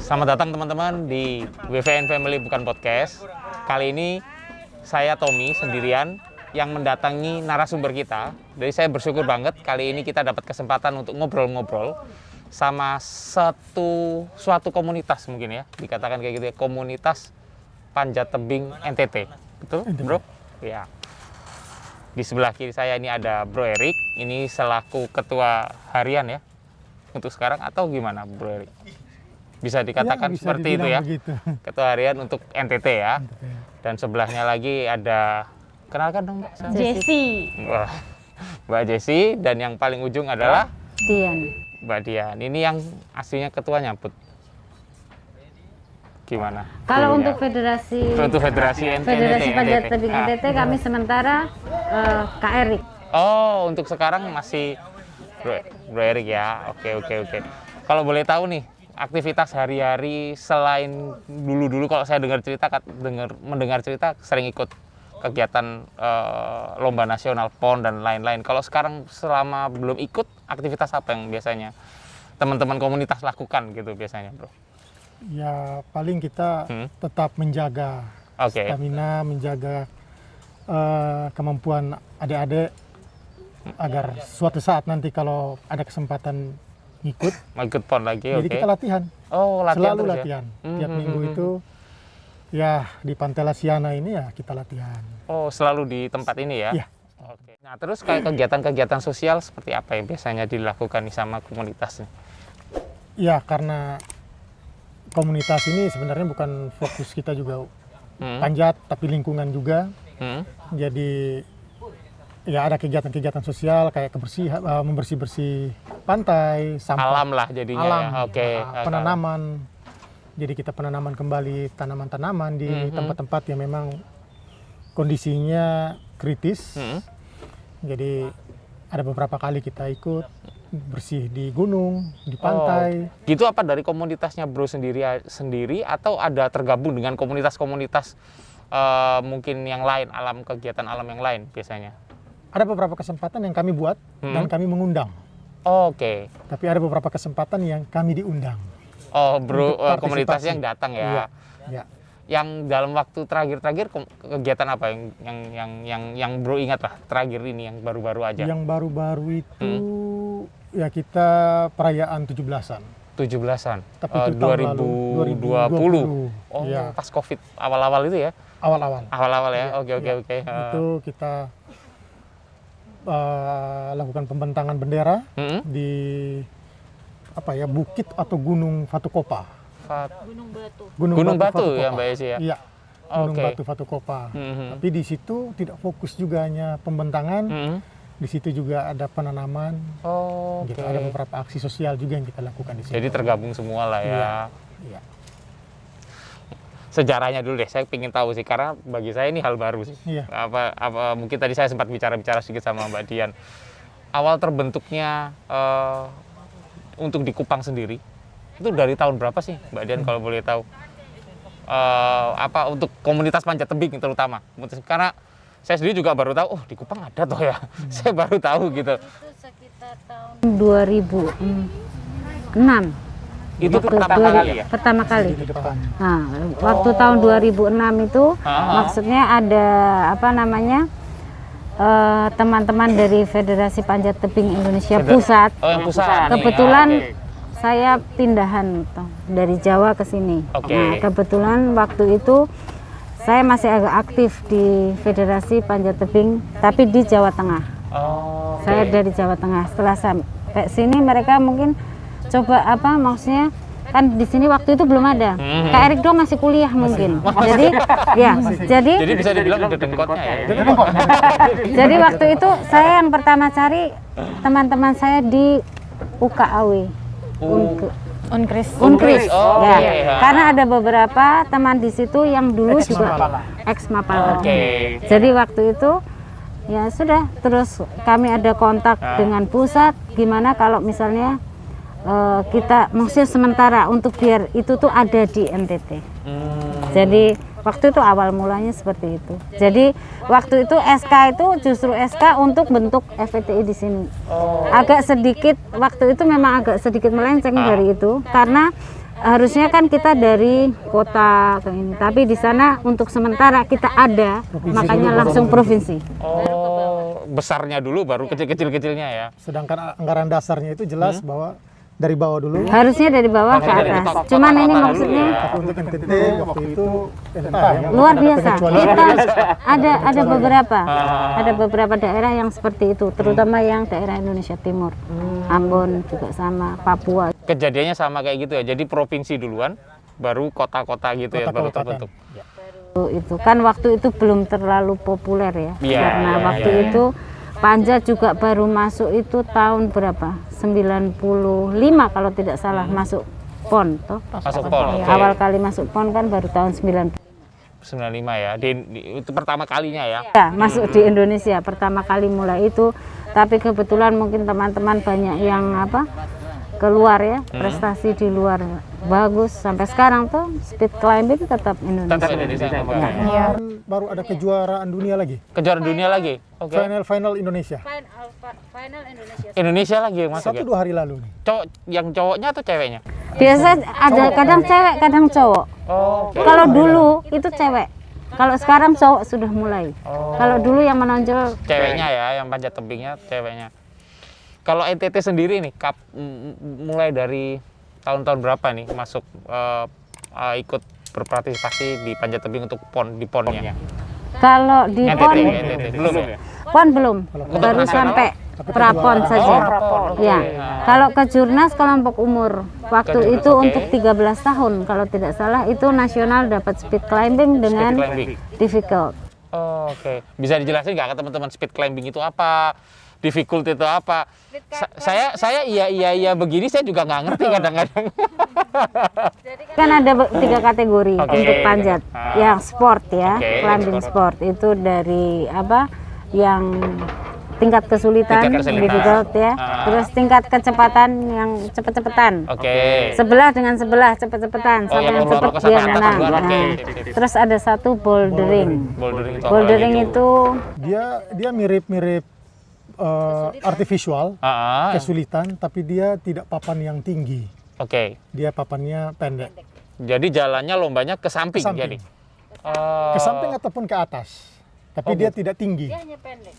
Selamat datang teman-teman di WVN Family Bukan Podcast. Kali ini saya Tommy sendirian yang mendatangi narasumber kita. Jadi saya bersyukur banget kali ini kita dapat kesempatan untuk ngobrol-ngobrol sama suatu komunitas mungkin ya, dikatakan kayak gitu ya, komunitas panjat tebing NTT. Betul, Bro? Ya. Di sebelah kiri saya ini ada Bro Erik, ini selaku ketua harian ya untuk sekarang, atau gimana Bro Erik? Bisa dikatakan ya, bisa seperti itu ya, begitu. Ketua harian untuk NTT ya. Dan sebelahnya lagi ada, kenalkan dong Mbak. Jessi. Wah, Mbak Jessi, dan yang paling ujung adalah Dian. Mbak Dian. Ini yang aslinya ketuanya, Put. Gimana? Kalau untuk Federasi Panjat Tebing NTT kami sementara Kak Erik. Oh, untuk sekarang masih Bro Erik ya. Oke. Kalau boleh tahu nih, aktivitas hari-hari selain dulu kalau saya mendengar cerita sering ikut kegiatan lomba nasional PON dan lain-lain. Kalau sekarang selama belum ikut, aktivitas apa yang biasanya teman-teman komunitas lakukan gitu biasanya, Bro? Ya paling kita tetap menjaga stamina, menjaga kemampuan adik-adik agar suatu saat nanti kalau ada kesempatan ikut PON lagi. Jadi kita latihan. Oh, latihan selalu terus latihan. Ya? Tiap minggu itu ya di Pantai Lasiana ini ya kita latihan. Oh, selalu di tempat ini ya? Iya. Oke. Nah, terus kayak kegiatan-kegiatan sosial seperti apa yang biasanya dilakukan nih sama komunitas nih? Ya, karena komunitas ini sebenarnya bukan fokus kita juga panjat, tapi lingkungan juga. Jadi ya ada kegiatan-kegiatan sosial kayak kebersihan, membersih-bersih pantai, sampah. Alam lah jadinya. Alam, ya. Oke. Penanaman. Jadi kita penanaman kembali tanaman-tanaman di tempat-tempat yang memang kondisinya kritis. Jadi ada beberapa kali kita ikut bersih di gunung, di pantai. Oh, gitu apa dari komunitasnya Bro sendiri atau ada tergabung dengan komunitas-komunitas mungkin yang lain, kegiatan alam yang lain biasanya? Ada beberapa kesempatan yang kami buat dan kami mengundang. Oke. Tapi ada beberapa kesempatan yang kami diundang. Oh, Bro, komunitas yang datang ya. Iya. Yang dalam waktu terakhir kegiatan apa yang Bro ingat lah terakhir ini yang baru-baru aja? Yang baru-baru itu ya kita perayaan 17-an. 17-an. Tapi itu 2020. Oh, ya. Pas Covid awal-awal itu ya? Awal-awal ya. Oke. Itu kita lakukan pembentangan bendera di bukit atau gunung Fatukopa. Gunung Batu ya Mbak Esi ya? Iya. Gunung Batu Fatukopa. Tapi di situ tidak fokus juga hanya pembentangan. Di situ juga ada penanaman. Gitu. Ada beberapa aksi sosial juga yang kita lakukan di situ. Jadi tergabung semua lah ya. Iya. Sejarahnya dulu deh, saya ingin tahu sih, karena bagi saya ini hal baru sih. Iya. Mungkin tadi saya sempat bicara sedikit sama Mbak Dian. Awal terbentuknya untuk di Kupang sendiri, itu dari tahun berapa sih Mbak Dian kalau boleh tahu? Untuk komunitas panjat tebing terutama. Karena saya sendiri juga baru tahu, di Kupang ada toh ya. Saya baru tahu gitu. Itu sekitar tahun 2006. Itu pertama kali ya? Pertama kali. Nah, waktu tahun 2006 itu maksudnya ada teman-teman dari Federasi Panjat Tebing Indonesia Pusat. Oh, yang pusat. Kebetulan saya pindahan dari Jawa ke sini. Nah, kebetulan waktu itu saya masih agak aktif di Federasi Panjat Tebing, tapi di Jawa Tengah. Saya dari Jawa Tengah. Setelah sampai sini mereka mungkin coba maksudnya kan di sini waktu itu belum ada. Kak Erik dong masih kuliah mungkin. Jadi bisa dibilang udah dengkotnya ya. Jadi waktu itu saya yang pertama cari teman-teman saya di UKAW. Unkris. Karena ada beberapa teman di situ yang dulu juga ex Mapala. Jadi waktu itu ya sudah, terus kami ada kontak dengan pusat, gimana kalau misalnya kita maksudnya sementara untuk biar itu tuh ada di NTT. Jadi waktu itu awal mulanya seperti itu. Jadi waktu itu SK itu justru SK untuk bentuk FPTI di sini. Agak sedikit waktu itu memang agak sedikit melenceng dari itu karena harusnya kan kita dari kota ke ini, tapi di sana untuk sementara kita ada, makanya langsung provinsi. Oh, besarnya dulu baru kecil-kecilnya ya. Sedangkan anggaran dasarnya itu jelas bahwa dari bawah dulu. Harusnya dari bawah ke atas. Cuman ini maksudnya Untuk NTT waktu itu entah ya, luar biasa. kecuali Kita ada beberapa daerah yang seperti itu, terutama yang daerah Indonesia Timur, Ambon juga sama, Papua. Kejadiannya sama kayak gitu ya. Jadi provinsi duluan, baru kota-kota gitu ya, baru terbentuk. Itu kan waktu itu belum terlalu populer ya, Iya, karena iya, waktu iya. itu Panja juga baru masuk itu tahun berapa? 95 kalau tidak salah masuk PON toh. Masuk PON. oke. Awal kali masuk PON kan baru tahun 95 ya. Itu pertama kalinya ya. ya, masuk di Indonesia pertama kali mulai itu. Tapi kebetulan mungkin teman-teman banyak yang keluar ya, prestasi di luar bagus sampai sekarang tuh speed climbing tetap Indonesia. Tetap Indonesia. Ya. baru ada kejuaraan dunia lagi. Kejuaraan dunia lagi. Oke. Final Indonesia. Final Indonesia. Indonesia lagi yang masuk ya. 1-2 hari lalu nih. Yang cowoknya atau ceweknya? Biasa ada kadang cewek, kadang cowok. Oh, oke. Kalau dulu itu cewek. Kalau sekarang cowok sudah mulai. Kalau dulu yang menonjol Ceweknya ya, yang panjat tebingnya ceweknya. Kalau NTT sendiri nih, mulai dari tahun-tahun berapa nih masuk ikut berpartisipasi di panjat tebing untuk di PON-nya? kalau di PON NTT belum ya? PON belum, baru sampai prapon saja. Ya. Kalau ke Jurnas kelompok umur, waktu itu untuk 13 tahun kalau tidak salah itu nasional dapat speed climbing dengan climbing. difficult. Oh, oke. Bisa dijelasin nggak ke teman-teman speed climbing itu apa? Difficult itu apa? Saya iya begini saya juga nggak ngerti kadang-kadang. Kan ada 3 kategori untuk panjat. Yang sport ya, Oke, climbing sport itu dari yang tingkat kesulitan, difficult ya. Terus tingkat kecepatan yang cepet-cepetan. Oke. Sebelah dengan sebelah cepet-cepetan sampai yang cepet dia menang. Oke. Nah, terus ada satu bouldering. Bouldering itu apa Bouldering lagi itu Dia mirip-mirip artificial, kesulitan, tapi dia tidak papan yang tinggi. Oke. Dia papannya pendek. Jadi jalannya lombanya ke samping, Ke samping. jadi. Ke samping ataupun ke atas. Tapi dia tidak tinggi.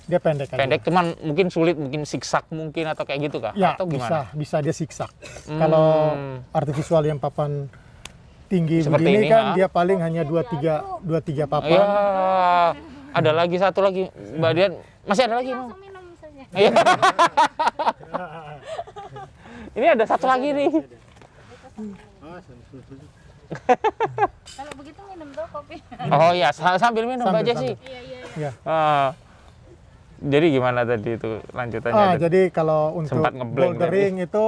Dia pendek aja. Pendek cuman mungkin sulit, mungkin siksak mungkin atau kayak gitu kah? Ya, Atau gimana? bisa dia siksak. Kalau artificial yang papan tinggi Seperti begini ini, kan dia paling hanya 2-3 papan. Ya, ada lagi satu lagi, Mbak Dian. Masih ada lagi, Mau? Iya. Ini ada satu lagi nih. kalau begitu minum dong kopi. Oh iya, sambil minum Mbak Jessy. Iya. Jadi gimana tadi itu lanjutannya? Jadi kalau untuk Sempat ngeblank bouldering itu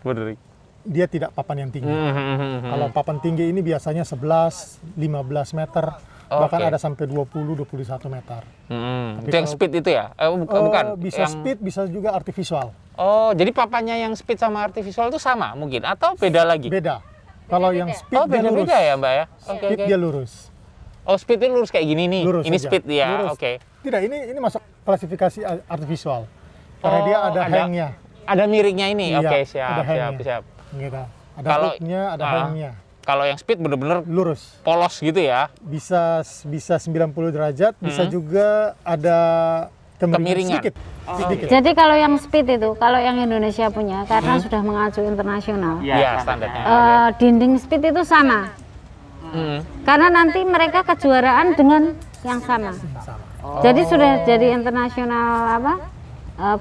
Bouldering. dia tidak papan yang tinggi. Kalau papan tinggi ini biasanya 11, 15 meter, bahkan Oke. ada sampai 20-21 meter. Itu yang speed itu ya? Bukan. Bisa yang... speed, bisa juga artificial. Oh, jadi papannya yang speed sama artificial itu sama mungkin? Atau beda lagi? Beda. Kalau yang speed Oh, dia lurus. beda-beda ya Mbak ya? Oke, Speed oke. dia lurus. Oh, speed itu lurus kayak gini nih? Lurus Ini saja. speed ya? Lurus. Oke. Tidak, ini masuk klasifikasi artificial. Karena dia ada hangnya. Ada miringnya ini? Iya, Oke, ada siap. hangnya. Gitu. Ada Kalau- hooknya, ada hangnya. Kalau yang speed bener-bener Lurus. polos gitu ya? Bisa 90 derajat, bisa juga ada Kemiringan. sedikit. Sedikit. Jadi kalau yang speed itu, kalau yang Indonesia punya karena sudah mengacu internasional, Iya, standarnya. dinding speed itu sama. Karena nanti mereka kejuaraan dengan yang sama. Jadi sudah jadi internasional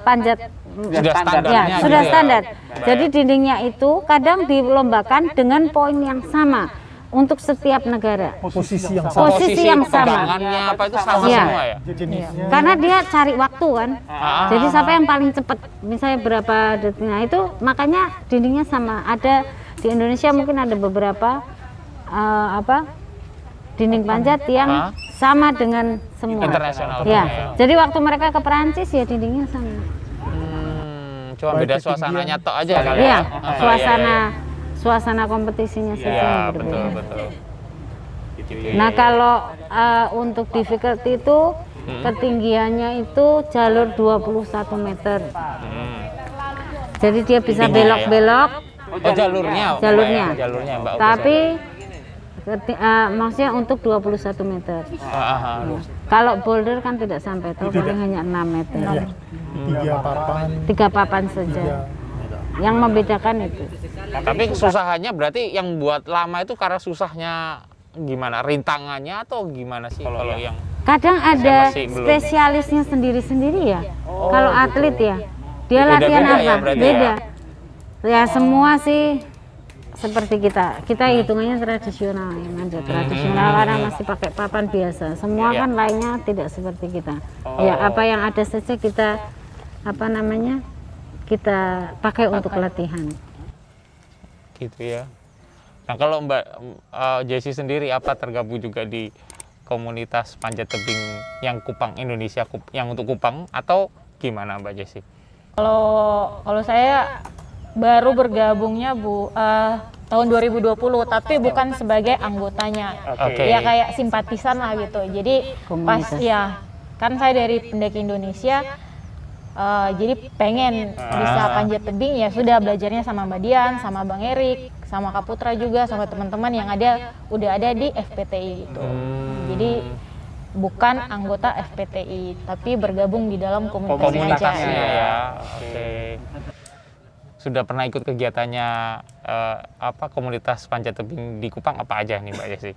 panjat. Sudah standarnya Ya, gitu sudah ya? standar. Jadi dindingnya itu kadang dilombakan dengan poin yang sama untuk setiap negara. Posisi yang sama. Posisi yang sama. pegangannya apa itu sama Iya. semua ya? Jenisnya. Karena dia cari waktu kan. Jadi siapa yang paling cepat, misalnya berapa detik. Nah itu makanya dindingnya sama. Ada di Indonesia mungkin ada beberapa dinding panjat yang sama dengan semua. Internasional. Ya. Jadi waktu mereka ke Perancis ya dindingnya sama. Cuma Baik beda ketinggian. suasananya tok aja kali Iya. ya? Suasana kompetisinya saja Iya, yang betul, berbeda. betul. Nah kalau untuk difficulty itu ketinggiannya itu jalur 21 meter. Jadi dia bisa Tinggi ya? belok-belok Oh, jalurnya. Jalurnya. Mbak, ya? Jalurnya, Mbak. Tapi maksudnya untuk 21 meter. Kalau boulder kan tidak sampai, paling hanya 6 meter. Iya. 3 papan saja. Yang membedakan itu. Tapi kesusahannya berarti yang buat lama itu karena susahnya gimana? Rintangannya atau gimana sih kalau yang kadang ada masih belum. spesialisnya sendiri-sendiri ya. Kalau atlet ya, dia Beda-beda latihan ya apa? berarti Beda. Ya semua sih seperti kita hitungannya tradisional ya, manjat tradisional karena masih pakai papan biasa. Semua kan lainnya tidak seperti kita. Ya apa yang ada saja kita kita pakai untuk latihan. Gitu ya. Nah kalau Mbak Jessi sendiri apa tergabung juga di komunitas panjat tebing yang Kupang Indonesia yang untuk Kupang atau gimana Mbak Jessi? Kalau saya baru bergabungnya tahun 2020 tapi bukan sebagai anggotanya. Ya kayak simpatisan lah gitu. Jadi pas ya kan saya dari pendaki Indonesia jadi pengen bisa panjat tebing ya sudah belajarnya sama Mbak Dian, sama Bang Erik, sama Kak Putra juga, sama teman-teman yang udah ada di FPTI gitu. Jadi bukan anggota FPTI tapi bergabung di dalam komunitasnya ya. Oke. Sudah pernah ikut kegiatannya komunitas panjat tebing di Kupang apa aja nih Mbak Jessi?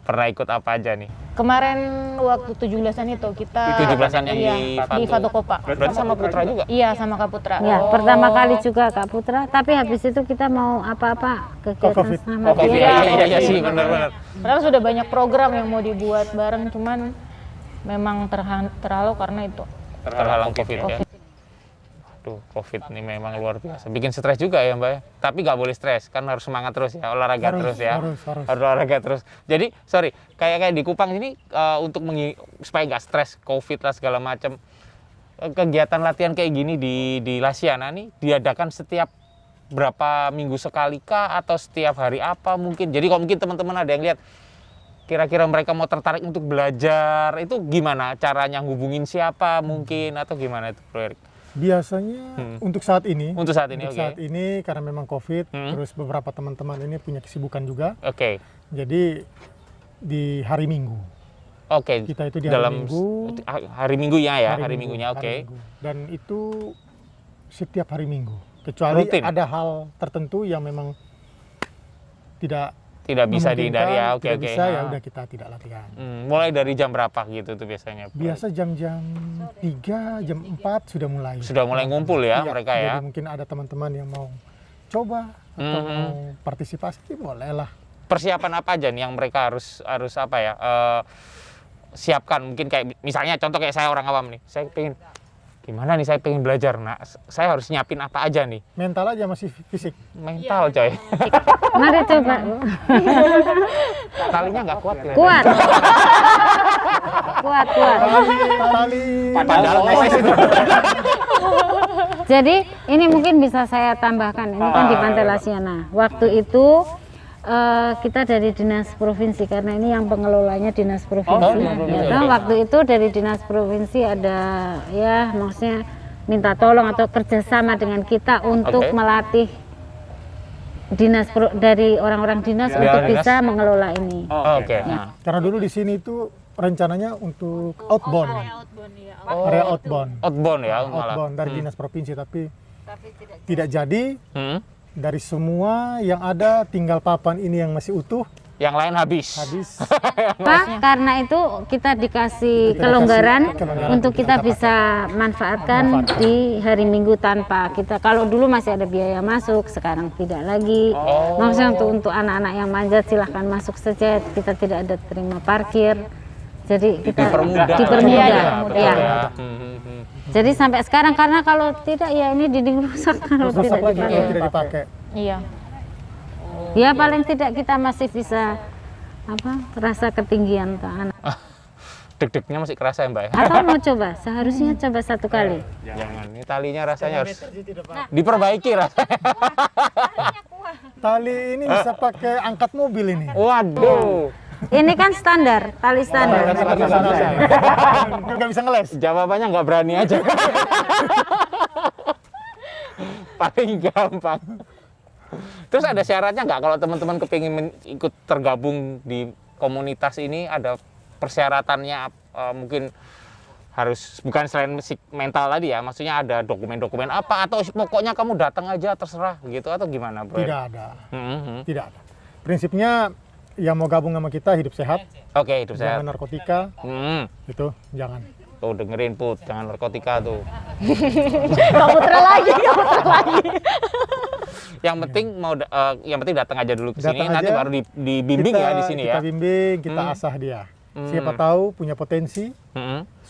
Pernah ikut apa aja nih? Kemarin waktu 17-an itu kita 17-an yang di Fatu Kopa. Berarti sama Putra juga? Iya, sama Kak Putra. Ya, pertama kali juga Kak Putra, tapi habis itu kita mau apa-apa kegiatan sama dia. Iya sih, benar-benar. Padahal sudah banyak program yang mau dibuat bareng, cuman memang terhalau karena itu. Terhalang COVID ya. Aduh, COVID ini memang luar biasa. Bikin stres juga ya Mbak ya. Tapi nggak boleh stres, kan harus semangat terus ya, olahraga terus ya. Harus. Olahraga terus. Jadi, kayak di Kupang ini untuk supaya nggak stres COVID lah segala macam. Kegiatan latihan kayak gini di Lasiana nih diadakan setiap berapa minggu sekali kah atau setiap hari apa mungkin. Jadi kalau mungkin teman-teman ada yang lihat kira-kira mereka mau tertarik untuk belajar, itu gimana caranya, hubungin siapa mungkin atau gimana itu Bro Erik? Biasanya untuk saat ini. Untuk saat ini, saat ini karena memang COVID, terus beberapa teman-teman ini punya kesibukan juga. Jadi di hari Minggu. Kita itu di hari Minggu. Hari Minggu ya, hari Minggunya Minggu. Dan itu setiap hari Minggu. Kecuali rutin. Ada hal tertentu yang memang tidak bisa dihindari ya. Bisa ya udah kita tidak latihan. Mulai dari jam berapa gitu tuh biasanya? Biasa jam-jam 3, jam 4 sudah mulai. Sudah mulai ngumpul ya mereka ya. Jadi mungkin ada teman-teman yang mau coba atau mau partisipasi, bolehlah. Persiapan apa aja nih yang mereka harus apa ya? Siapkan mungkin kayak misalnya contoh kayak saya orang awam nih. Saya pengen gimana nih, saya pengen belajar. Nah, saya harus nyiapin apa aja nih? Mental aja masih fisik. Mental coy. Mari coba. Talinya nggak kuat ya? Kuat. kuat. Tali. Padahal itu. Jadi ini mungkin bisa saya tambahkan. Ini kan di Pantai Lasiana. Waktu itu kita dari dinas provinsi karena ini yang pengelolanya dinas provinsi. Waktu itu dari dinas provinsi ada ya maksudnya minta tolong atau kerjasama dengan kita untuk melatih dari orang-orang dinas untuk bisa mengelola ini. Karena dulu di sini itu rencananya untuk outbound. Area outbound. Outbound ya, outbound dari dinas provinsi tapi tidak jadi. Dari semua yang ada tinggal papan ini yang masih utuh, yang lain habis. Pak, karena itu kita dikasih kelonggaran untuk kita bisa manfaatkan di hari Minggu tanpa kita. Kalau dulu masih ada biaya masuk, sekarang tidak lagi. Maksudnya untuk anak-anak yang manjat silahkan masuk saja, kita tidak ada terima parkir. Jadi kita dipermudah. Ya. Jadi sampai sekarang karena kalau tidak ya ini dinding rusak kalau tidak dipakai. Iya. Ya paling tidak kita masih bisa rasa ketinggian ke anak. Deg-degnya masih kerasa ya Mbak ya? Atau mau coba? Seharusnya coba 1 kali. Jangan, ini talinya rasanya harus diperbaiki rasanya. Tali ini bisa pakai angkat mobil ini. Waduh. Ini kan standar, tali standar. Nggak bisa ngeles. Jawabannya nggak berani aja. Paling gampang. Terus ada syaratnya nggak kalau teman-teman kepingin ikut tergabung di komunitas ini, ada persyaratannya mungkin harus bukan selain mental tadi ya, maksudnya ada dokumen-dokumen apa atau pokoknya kamu datang aja terserah gitu atau gimana, Bro? Tidak ada. Tidak ada. Prinsipnya yang mau gabung sama kita hidup sehat. Oke, hidup sehat. Jangan narkotika. Itu jangan. Tuh dengerin Put, jangan narkotika tuh. Kamu lagi. Yang penting datang aja dulu ke sini, nanti baru dibimbing ya di sini ya. Kita bimbing, kita asah dia. Siapa tahu punya potensi.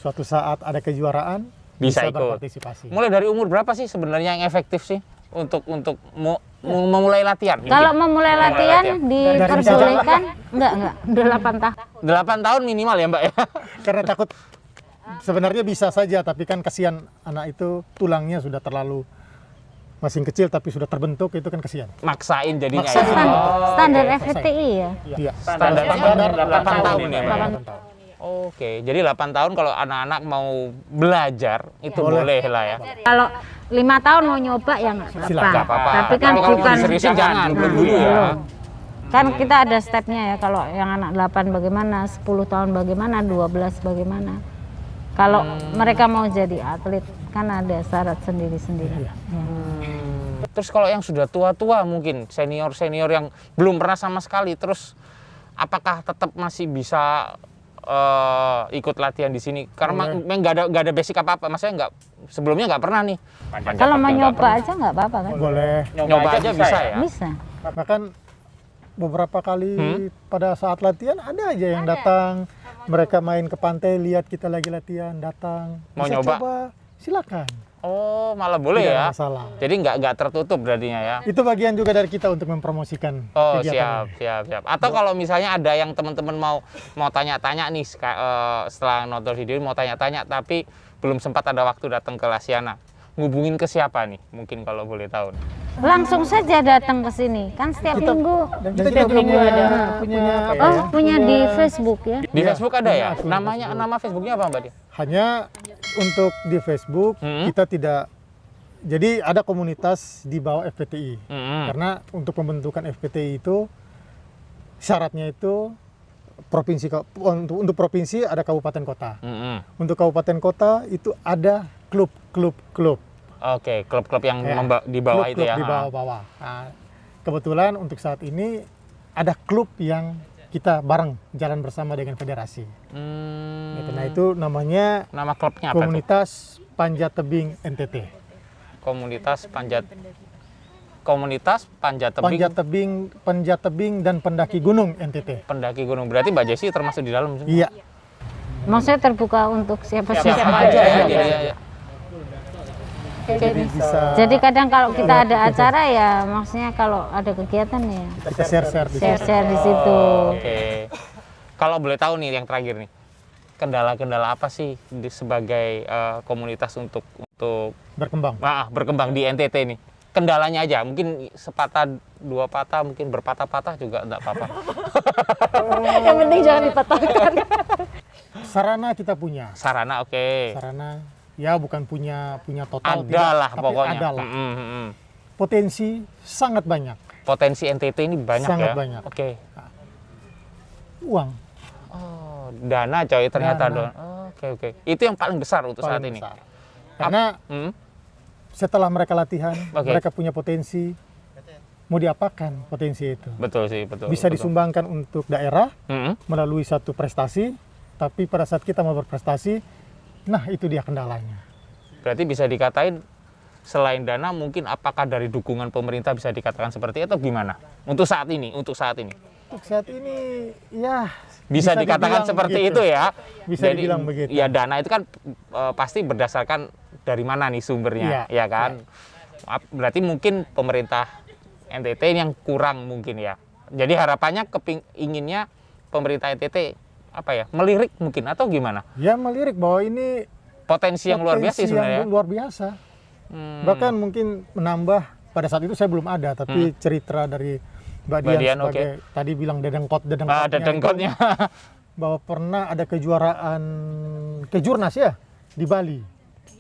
Suatu saat ada kejuaraan bisa ikut. Berpartisipasi. Mulai dari umur berapa sih sebenarnya yang efektif sih untuk memulai latihan? Kalau memulai latihan diperbolehkan enggak 8 tahun. 8 tahun minimal ya, Mbak ya. Karena takut sebenarnya bisa saja, tapi kan kasihan anak itu tulangnya sudah terlalu masih kecil tapi sudah terbentuk, itu kan kasihan. Maksain jadinya. Standar FTI ya? Iya. Standar 8 tahun ya, Mbak. 8 tahun. Oke, jadi 8 tahun kalau anak-anak mau belajar itu boleh lah ya. Kalau 5 tahun mau nyoba ya nggak apa-apa. Tapi kan kalau bukan diseriusin jangan dulu ya. Kan kita ada stepnya ya, kalau yang anak 8 bagaimana, 10 tahun bagaimana, 12 bagaimana. Kalau mereka mau jadi atlet kan ada syarat sendiri-sendiri. Terus kalau yang sudah tua-tua mungkin senior-senior yang belum pernah sama sekali, terus apakah tetap masih bisa ikut latihan di sini? Karena nggak ada basic apa-apa, maksudnya sebelumnya nggak pernah nih. Kalau mau nyoba aja nggak apa-apa kan? Boleh. Nyoba aja bisa ya? Bisa. Bahkan beberapa kali pada saat latihan ada aja yang datang, mereka main ke pantai, lihat kita lagi latihan, datang. Mau bisa nyoba? Coba, silakan. Oh, malah boleh Tidak ya? masalah. Jadi nggak tertutup berartinya ya? Itu bagian juga dari kita untuk mempromosikan kegiatan ini. Siap. Atau kalau misalnya ada yang teman-teman mau tanya-tanya nih setelah nonton video mau tanya-tanya tapi belum sempat ada waktu datang ke Lasiana, ngubungin ke siapa nih? Mungkin kalau boleh tahu. Langsung saja datang ke sini, kan setiap minggu. Dan kita juga punya di Facebook ya? Di Facebook ada ya? akun Nama Facebooknya apa, Mbak Dia? Hanya untuk di Facebook kita tidak, jadi ada komunitas di bawah FPTI. Karena untuk pembentukan FPTI itu syaratnya itu untuk provinsi ada kabupaten kota. Untuk kabupaten kota itu ada klub. Oke, klub-klub yang di bawah itu ya. Di bawah-bawah. Nah, kebetulan untuk saat ini ada klub yang kita bareng jalan bersama dengan federasi. Gitu. Nah, itu namanya Nama klubnya apa Komunitas Panjat Tebing NTT. Komunitas Panjat Tebing. Panjat Tebing dan Pendaki Gunung NTT. Pendaki gunung. Berarti Mbak Jessi termasuk di dalam? Iya. Maksudnya terbuka untuk siapa Siapa aja ya. Jadi kadang kalau kita ada acara ya, maksudnya kalau ada kegiatan ya Kita share di situ. Oke. Kalau boleh tahu nih yang terakhir nih, kendala-kendala apa sih sebagai komunitas untuk berkembang di NTT nih? Kendalanya aja, mungkin sepatah dua patah, mungkin berpatah-patah juga enggak apa-apa. Yang penting jangan dipatahkan. Sarana kita punya. Sarana oke. Sarana ya bukan punya total. Adalah tapi pokoknya. Adalah. Potensi sangat banyak. Potensi NTT ini banyak sangat ya? banyak. Oke. Uang. Oh, dana coy ternyata dong. Oke. Itu yang paling besar untuk saat ini. Karena setelah mereka latihan, mereka punya potensi, mau diapakan potensi itu? Betul sih, betul. Bisa disumbangkan untuk daerah melalui satu prestasi, tapi pada saat kita mau berprestasi, nah itu dia kendalanya. Berarti bisa dikatain selain dana, mungkin apakah dari dukungan pemerintah bisa dikatakan seperti itu atau gimana? Untuk saat ini. Untuk saat ini, ya bisa dikatakan seperti begitu. itu ya. Bisa jadi, dibilang begitu. Ya dana itu kan pasti berdasarkan dari mana nih sumbernya, ya kan? Ya. Berarti mungkin pemerintah NTT ini yang kurang mungkin ya. Jadi harapannya inginnya pemerintah NTT apa ya, melirik mungkin atau gimana? Ya melirik bahwa ini potensi yang luar biasa sebenarnya. Luar biasa. Bahkan mungkin menambah, pada saat itu saya belum ada, tapi cerita dari Mbak Dian sebagai tadi bilang dedengkotnya bahwa pernah ada kejuaraan kejurnas ya di Bali.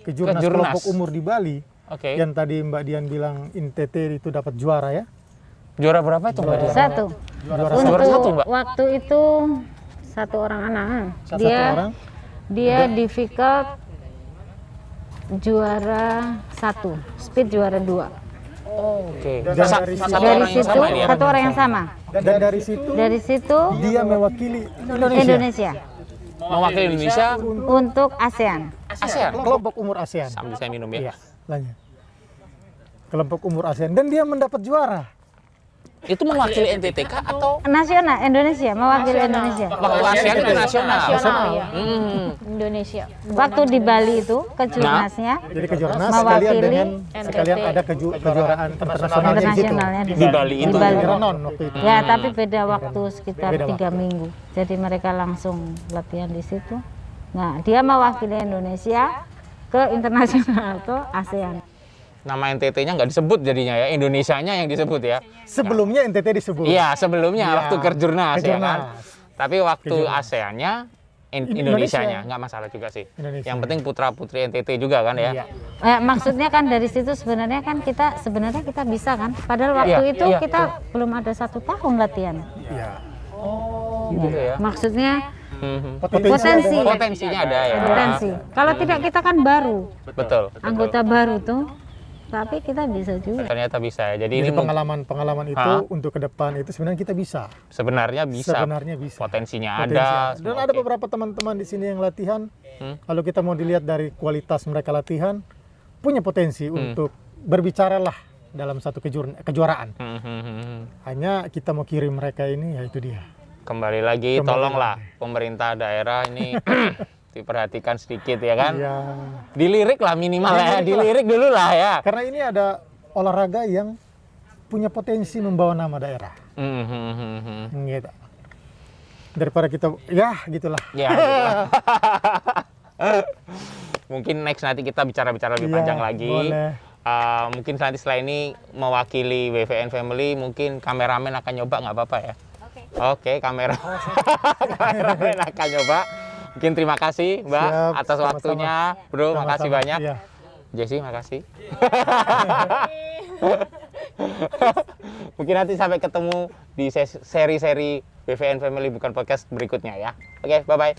Kejurnas kelompok umur di Bali. Yang tadi Mbak Dian bilang NTT itu dapat juara ya. Juara berapa itu Mbak Dia? Satu. Juara Untuk satu, Mbak? waktu itu satu orang anak. Satu orang. Dia difficult juara 1, speed juara 2. Oke. Dan dari situ- Satu Dari orang yang situ sama dia? satu orang yang sama. Dan dari situ dia mewakili Indonesia Mewakili Indonesia untuk ASEAN. ASEAN. kelompok umur ASEAN. Sambil saya minum ya. Iya, lanjut. Kelompok umur ASEAN dan dia mendapat juara. Itu mewakili NTT kah atau Nasional Indonesia, mewakili Indonesia. waktu ASEAN itu nasional? Nasional ya. Hmm. Indonesia. Waktu di Bali itu kejurnasnya Jadi kejurnas Mewakili sekalian dengan NTT. sekalian ada kejuaraan internasionalnya di situ. internasionalnya Di Bali itu. Di Bali. Di Renon waktu itu. Ya, tapi beda waktu sekitar Beda 3 minggu. Jadi mereka langsung latihan di situ. Nah, dia mewakili Indonesia ke internasional ke ASEAN. Nama NTT-nya nggak disebut jadinya ya, Indonesianya yang disebut ya. Sebelumnya NTT disebut. Iya, sebelumnya Iya, waktu Kejurnas ya kan. Kejurnas. Tapi waktu Kejurnas. ASEAN-nya Indonesia. Indonesianya nggak masalah juga sih. Indonesia. Yang penting putra-putri NTT juga kan ya. Iya. Maksudnya kan dari situ sebenarnya kita bisa kan. Padahal waktu Iya, itu iya. kita belum ada 1 tahun latihan. Iya. Gitu ya. Maksudnya Mhm. Potensi. Potensinya ada ya. potensi. Kalau tidak kita kan baru, Betul. anggota baru tuh. Tapi kita bisa juga. Ternyata bisa ya. Jadi Jadi ini pengalaman itu untuk ke depan itu sebenarnya kita bisa. sebenarnya bisa. Sebenarnya bisa. Potensinya Potensi ada. Dan ada beberapa teman-teman di sini yang latihan. Kalau kita mau dilihat dari kualitas mereka latihan, punya potensi untuk berbicara lah dalam satu kejuaraan. Hanya kita mau kirim mereka ini, ya itu dia. Kembali lagi, tolonglah pemerintah daerah ini diperhatikan sedikit ya kan. Iya. Dilirik lah minimal ya, dilirik dulu lah ya. Karena ini ada olahraga yang punya potensi membawa nama daerah. Gitu. Daripada kita, ya gitulah. Ya. Gitu. Mungkin next nanti kita bicara-bicara lebih Iya, panjang lagi. boleh. Mungkin nanti setelah ini mewakili WVN Family, mungkin kameramen akan nyoba nggak apa-apa ya? Oke, kameramen akan nyoba. Mungkin terima kasih Mbak Siap, atas sama-sama. waktunya, Bro. Sama-sama, Makasih banyak. iya. Jesse, makasih. Mungkin nanti sampai ketemu di seri-seri BVN Family Bukan Podcast berikutnya ya. Oke, bye-bye.